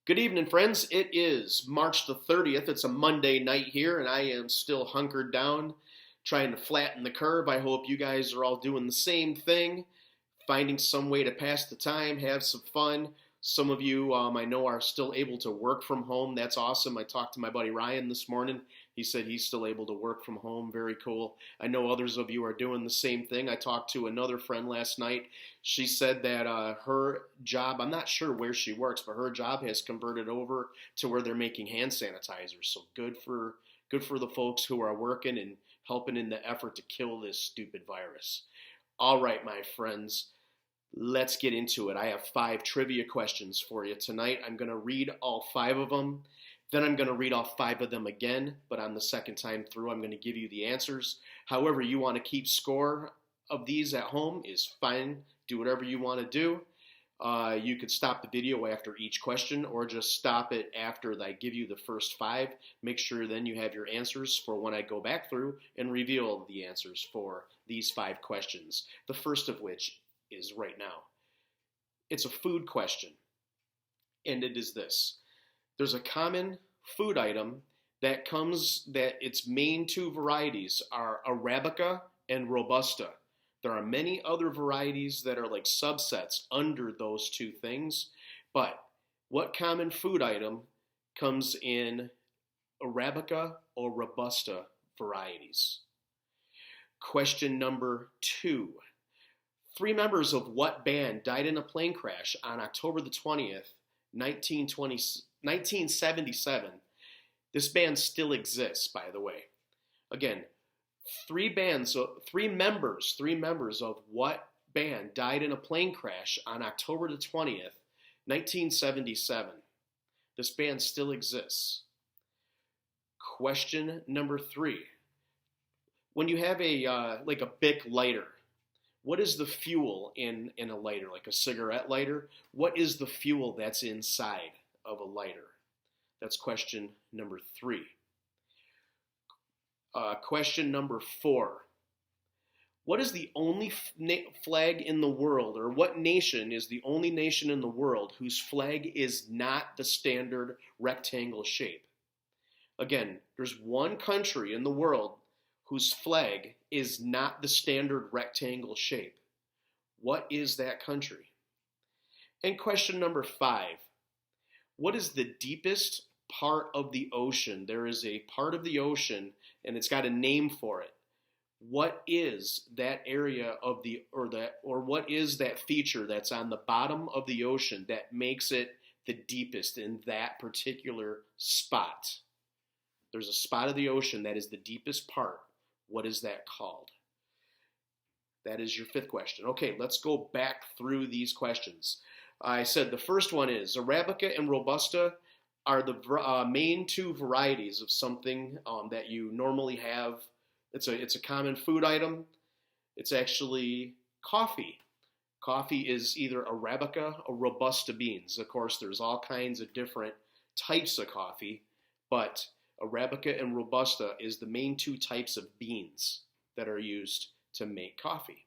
Good evening, friends. It is March the 30th. It's a Monday night here, and I am still hunkered down, trying to flatten the curve. I hope you guys are all doing the same thing, finding some way to pass the time, have some fun. Some of you I know are still able to work from home. That's awesome. I talked to my buddy Ryan this morning. He said he's still able to work from home. Very cool. I know others of you are doing the same thing. I talked to another friend last night. She said that her job, I'm not sure where she works, but her job has converted over to where they're making hand sanitizers. So good for the folks who are working and helping in the effort to kill this stupid virus. All right, my friends. Let's get into it. I have 5 trivia questions for you tonight. I'm going to read all 5 of them. Then I'm going to read all 5 of them again, but on the second time through, I'm going to give you the answers. However you want to keep score of these at home is fine. Do whatever you want to do. You could stop the video after each question or just stop it after I give you the first 5. Make sure then you have your answers for when I go back through and reveal the answers for these 5 questions. The first of which is right now. It's a food question, and it is this. There's a common food item that its main 2 varieties are Arabica and Robusta. There are many other varieties that are like subsets under those 2 things, but what common food item comes in Arabica or Robusta varieties? Question number 2. 3 members of what band died in a plane crash on October the 20th, 1977? This band still exists, by the way. Again, 3 members of what band died in a plane crash on October the 20th, 1977? This band still exists. Question number 3. When you have a Bic lighter, what is the fuel in a lighter, like a cigarette lighter? What is the fuel that's inside of a lighter? That's question number 3. Question number 4. What is the only flag in the world, or what nation is the only nation in the world whose flag is not the standard rectangle shape? Again, there's one country in the world whose flag is not the standard rectangle shape. What is that country? And question number 5. What is the deepest part of the ocean? There is a part of the ocean, and it's got a name for it. What is that area of what is that feature that's on the bottom of the ocean that makes it the deepest in that particular spot? There's a spot of the ocean that is the deepest part. What is that called? That is your 5th question. Okay, let's go back through these questions. I said the first one is Arabica and Robusta are the main 2 varieties of something that you normally have. It's a common food item. It's actually coffee. Coffee is either Arabica or Robusta beans. Of course, there's all kinds of different types of coffee, but Arabica and Robusta is the main 2 types of beans that are used to make coffee.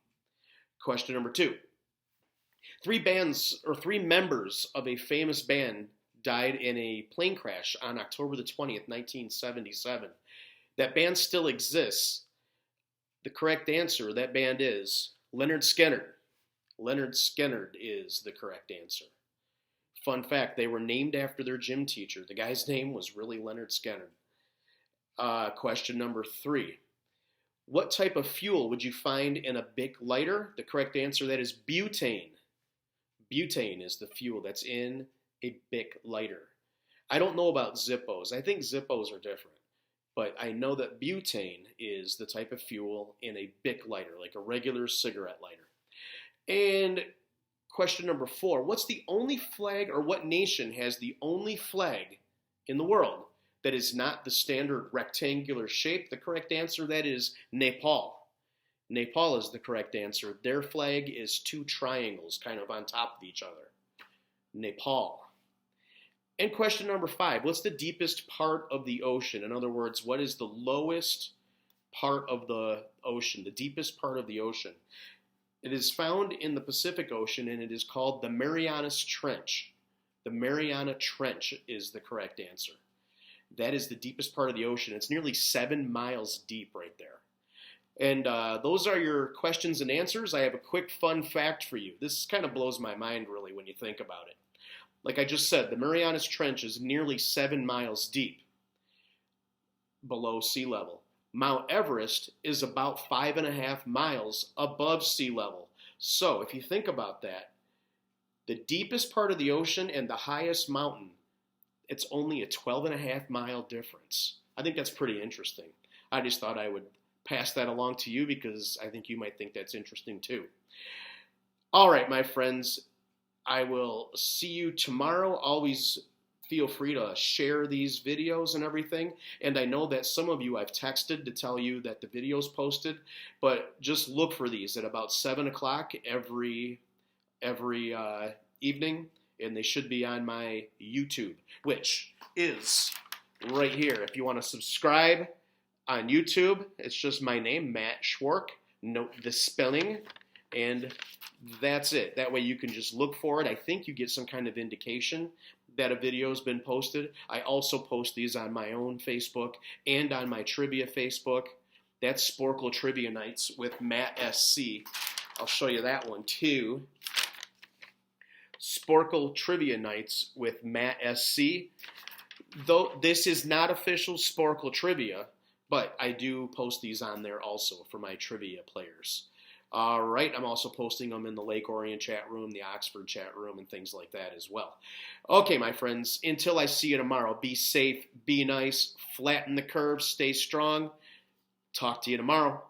Question number 2. 3 members of a famous band died in a plane crash on October the 20th, 1977. That band still exists. The correct answer, that band is Lynyrd Skynyrd. Lynyrd Skynyrd is the correct answer. Fun fact, they were named after their gym teacher. The guy's name was really Lynyrd Skynyrd. Question number 3. What type of fuel would you find in a Bic lighter? The correct answer, that is butane. Butane is the fuel that's in a Bic lighter. I don't know about Zippos. I think Zippos are different. But I know that butane is the type of fuel in a Bic lighter, like a regular cigarette lighter. And question number 4, what's the only flag, or what nation has the only flag in the world that is not the standard rectangular shape? The correct answer, that is Nepal. Nepal is the correct answer. Their flag is 2 triangles kind of on top of each other. Nepal. And question number 5, what's the deepest part of the ocean? In other words, what is the lowest part of the ocean, the deepest part of the ocean? It is found in the Pacific Ocean, and it is called the Marianas Trench. The Mariana Trench is the correct answer. That is the deepest part of the ocean. It's nearly 7 miles deep right there. And those are your questions and answers. I have a quick fun fact for you. This kind of blows my mind, really, when you think about it. Like I just said, the Marianas Trench is nearly 7 miles deep below sea level. Mount Everest is about 5.5 miles above sea level. So if you think about that, the deepest part of the ocean and the highest mountain, it's only a 12.5 mile difference. I think that's pretty interesting. I just thought I would pass that along to you because I think you might think that's interesting too. All right, my friends, I will see you tomorrow. Always feel free to share these videos and everything. And I know that some of you I've texted to tell you that the video's posted, but just look for these at about 7 o'clock every evening, and they should be on my YouTube, which is right here. If you want to subscribe on YouTube, it's just my name, Matt Schwarck. Note the spelling, and that's it. That way you can just look for it. I think you get some kind of indication that a video has been posted. I also post these on my own Facebook and on my trivia Facebook. That's Sporkle Trivia Nights with Matt SC. I'll show you that one too. Sporkle Trivia Nights with Matt SC. Though this is not official Sporkle Trivia, but I do post these on there also for my trivia players. All right, I'm also posting them in the Lake Orion chat room, the Oxford chat room, and things like that as well. Okay, my friends, until I see you tomorrow, be safe, be nice, flatten the curve, stay strong. Talk to you tomorrow.